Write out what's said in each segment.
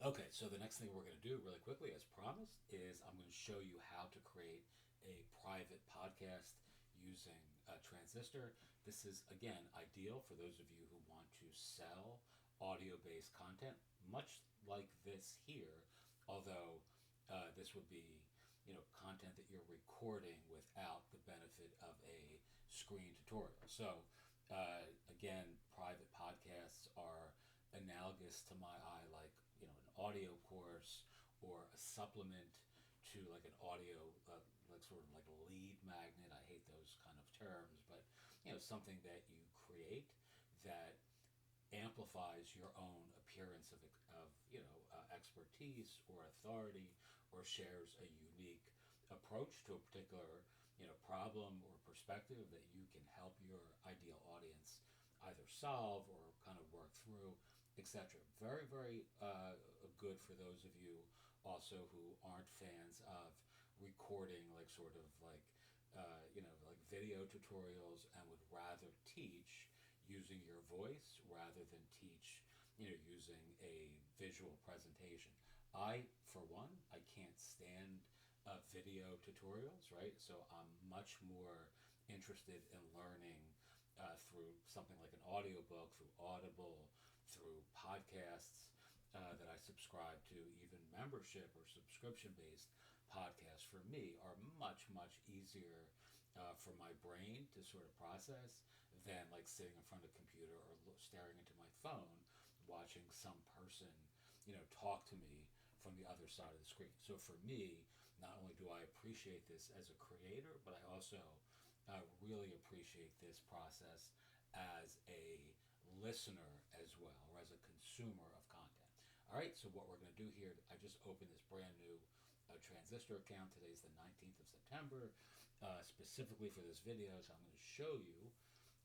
Okay, so the next thing we're going to do really quickly, as promised, is I'm going to show you how to create a private podcast using a Transistor. This is, again, ideal for those of you who want to sell audio based content, much like this here, although this would be content that you're recording without the benefit of a screen tutorial. So again, private podcasts are analogous to my eye, like an audio course or a supplement to like an audio, like sort of like a lead magnet. I hate those kind of terms, but something that you create that amplifies your own appearance of expertise or authority, or shares a unique approach to a particular problem or perspective that you can help your ideal audience either solve or kind of work through, etc. Very, very good for those of you also who aren't fans of recording, like sort of like like video tutorials, and would rather teach using your voice rather than teach using a visual presentation. I, for one, I can't stand video tutorials, right? So I'm much more interested in learning through something like an audiobook, through Audible, through podcasts that I subscribe to. Even membership or subscription based podcasts for me are much, much easier for my brain to sort of process than like sitting in front of a computer or staring into my phone watching some person talk to me from the other side of the screen. So for me, not only do I appreciate this as a creator, but I also really appreciate this process as a listener as well, or as a consumer of content. All right, so what we're going to do here, I just opened this brand new Transistor account. Today's the 19th of September, specifically for this video. So I'm going to show you.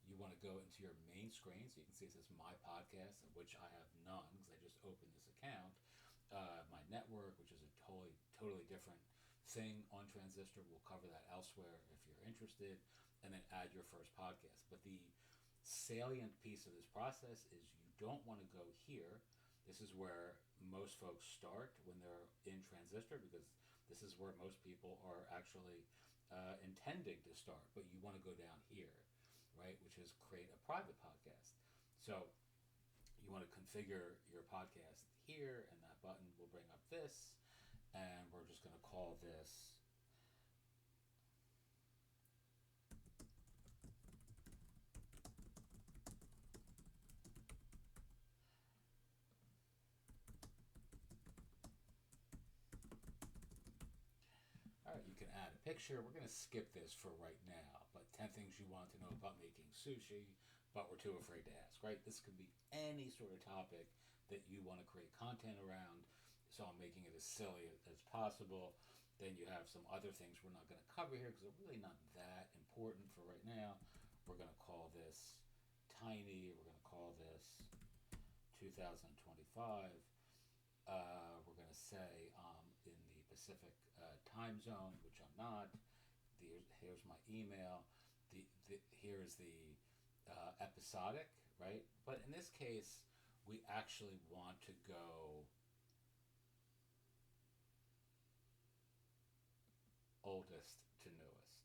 You want to go into your main screen, so you can see it says My Podcast, of which I have none because I just opened this account. My network, which is a totally different thing on Transistor. We'll cover that elsewhere if you're interested, and then add your first podcast. But the salient piece of this process is you don't want to go here. This is where most folks start when they're in Transistor, because this is where most people are actually intending to start. But you want to go down here, right, which is create a private podcast. So you want to configure your podcast here, and that button will bring up this, and we're just going to call this all right. You can add a picture. We're going to skip this for right now, but 10 things you want to know about making sushi but we're too afraid to ask, right? This could be any sort of topic that you want to create content around, so I'm making it as silly as possible. Then you have some other things we're not going to cover here because they're really not that important for right now. We're going to call this tiny. We're going to call this 2025. We're going to say in the Pacific time zone, which I'm not. Here's my email. Here's the episodic, right? But in this case, we actually want to go oldest to newest.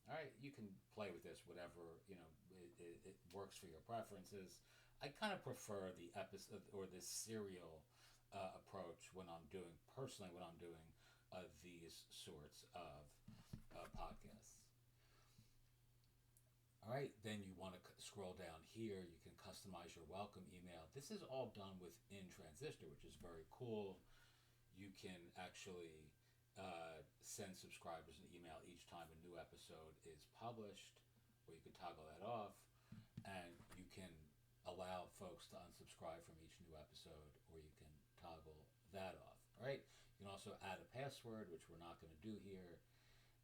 All right, you can play with this, whatever it works for your preferences. I kind of prefer the episode or this serial approach when I'm doing personally when I'm doing these sorts of podcasts. All right, then you want to scroll down here. You can customize your welcome email. This is all done within Transistor, which is very cool. You can actually send subscribers an email each time a new episode is published, or you can toggle that off, and you can allow folks to unsubscribe from each new episode, or you can toggle that off. All right. You can also add a password, which we're not going to do here.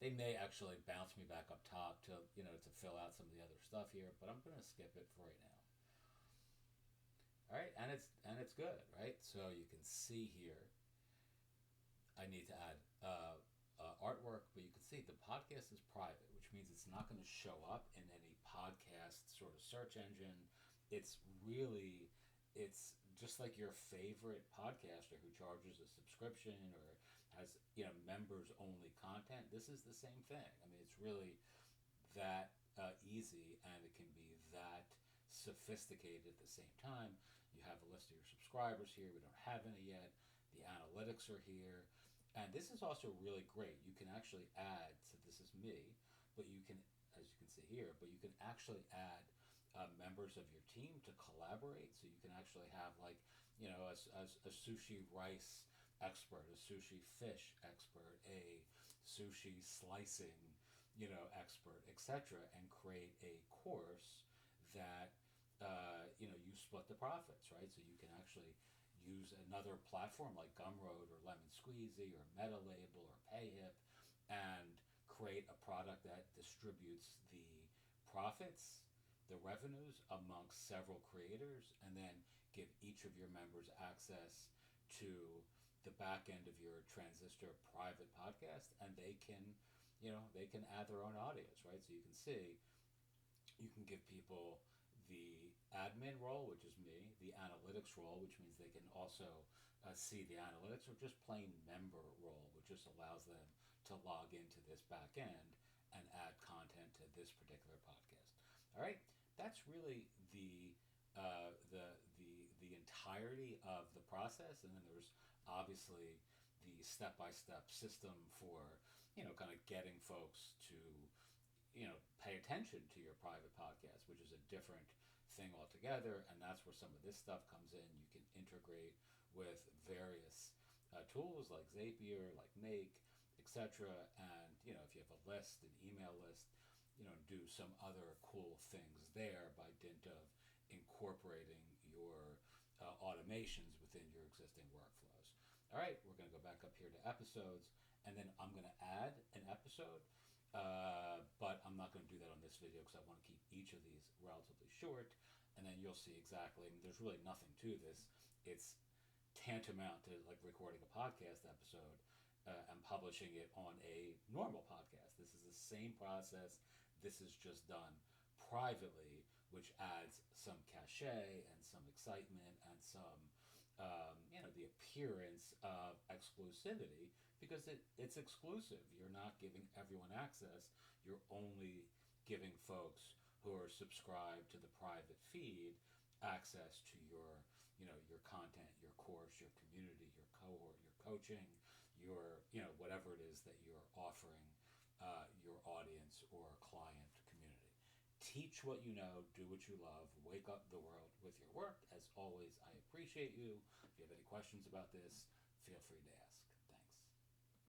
They may actually bounce me back up top to to fill out some of the other stuff here, but I'm going to skip it for right now. All right, and it's good, right? So you can see here I need to add artwork, but you can see the podcast is private, which means it's not going to show up in any podcast sort of search engine. It's really, it's just like your favorite podcaster who charges a subscription or has, members only content, this is the same thing. I mean, it's really that easy, and it can be that sophisticated at the same time. You have a list of your subscribers here. We don't have any yet. The analytics are here. And this is also really great. You can actually add, so this is me, but you can, as you can see here, but you can actually add members of your team to collaborate. So you can actually have, like, a sushi rice expert, a sushi fish expert, a sushi slicing, expert, etc., and create a course that, you split the profits, right? So you can actually use another platform like Gumroad or Lemon Squeezy or MetaLabel or PayHip and create a product that distributes the profits, the revenues amongst several creators, and then give each of your members access to the back end of your Transistor private podcast, and they can add their own audience, right? So you can see, you can give people the admin role, which is me, the analytics role, which means they can also see the analytics, or just plain member role, which just allows them to log into this back end and add content to this particular podcast. All right, that's really the entirety of the process, and then there's obviously the step-by-step system for kind of getting folks to pay attention to your private podcast, which is a different thing altogether. And that's where some of this stuff comes in. You can integrate with various tools like Zapier, like Make, etc. And if you have a list, an email list, do some other cool things there by dint of incorporating your automations within your existing workflows. All right, we're going to go back up here to episodes, and then I'm going to add an episode, but I'm not going to do that on this video because I want to keep each of these relatively short, and then you'll see exactly. I mean, there's really nothing to this. It's tantamount to like recording a podcast episode and publishing it on a normal podcast. This is the same process. This is just done privately, which adds some cachet and some excitement and some, the appearance of exclusivity, because it's exclusive. You're not giving everyone access. You're only giving folks who are subscribed to the private feed access to your content, your course, your community, your cohort, your coaching, your, whatever it is that you're offering your audience or client community. Teach what you know, do what you love, wake up the world with your work. As always, I appreciate you. If you have any questions about this, feel free to ask.